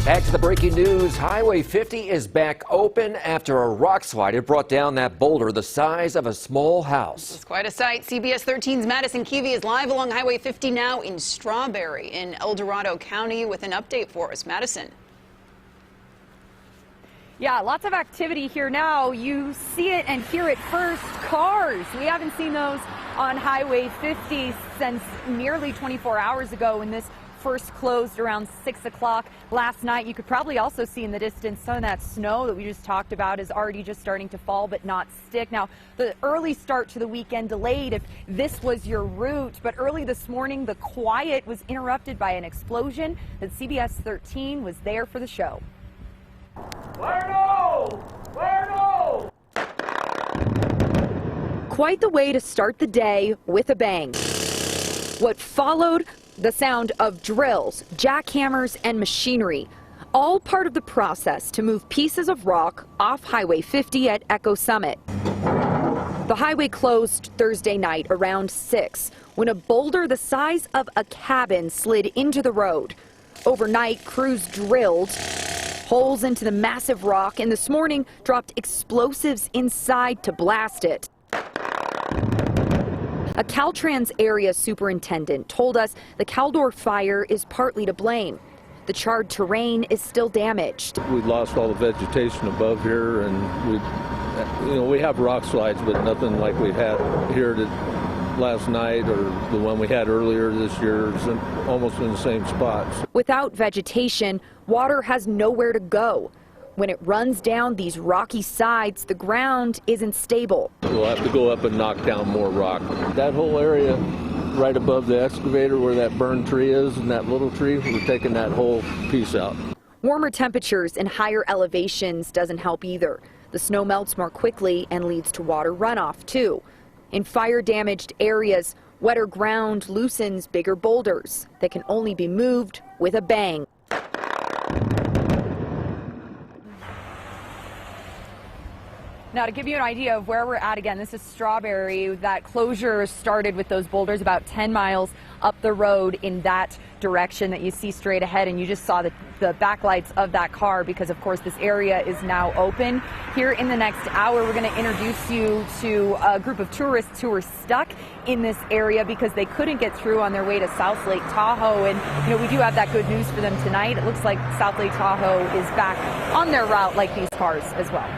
Back to the breaking news. Highway 50 is back open after a rock slide. It brought down that boulder the size of a small house. It's quite a sight. CBS 13's Madison Keevy is live along Highway 50 now in Strawberry in El Dorado County with an update for us. Madison. Yeah, lots of activity here now. You see it and hear it first. Cars. We haven't seen those on Highway 50 since nearly 24 hours ago when this first closed around 6 o'clock last night. You could probably also see in the distance some of that snow that we just talked about is already just starting to fall but not stick. Now, the early start to the weekend delayed if this was your route, but early this morning the quiet was interrupted by an explosion that CBS 13 was there for the show. Quite the way to start the day with a bang. What followed? The sound of drills, jackhammers, and machinery, all part of the process to move pieces of rock off Highway 50 at Echo Summit. The highway closed Thursday night around 6 when a boulder the size of a cabin slid into the road. Overnight, crews drilled holes into the massive rock and this morning dropped explosives inside to blast it. A Caltrans area superintendent told us the Caldor fire is partly to blame. The charred terrain is still damaged. We lost all the vegetation above here, and we have rock slides, but nothing like we had here last night or the one we had earlier this year. It's almost in the same spots. Without vegetation, water has nowhere to go. When it runs down these rocky sides, the ground isn't stable. We'll have to go up and knock down more rock. That whole area right above the excavator where that burned tree is and that little tree, we're taking that whole piece out. Warmer temperatures and higher elevations doesn't help either. The snow melts more quickly and leads to water runoff too. In fire-damaged areas, wetter ground loosens bigger boulders that can only be moved with a bang. Now, to give you an idea of where we're at, again, this is Strawberry. That closure started with those boulders about 10 miles up the road in that direction that you see straight ahead, and you just saw the backlights of that car because, of course, this area is now open. Here in the next hour, we're going to introduce you to a group of tourists who were stuck in this area because they couldn't get through on their way to South Lake Tahoe, and we do have that good news for them tonight. It looks like South Lake Tahoe is back on their route like these cars as well.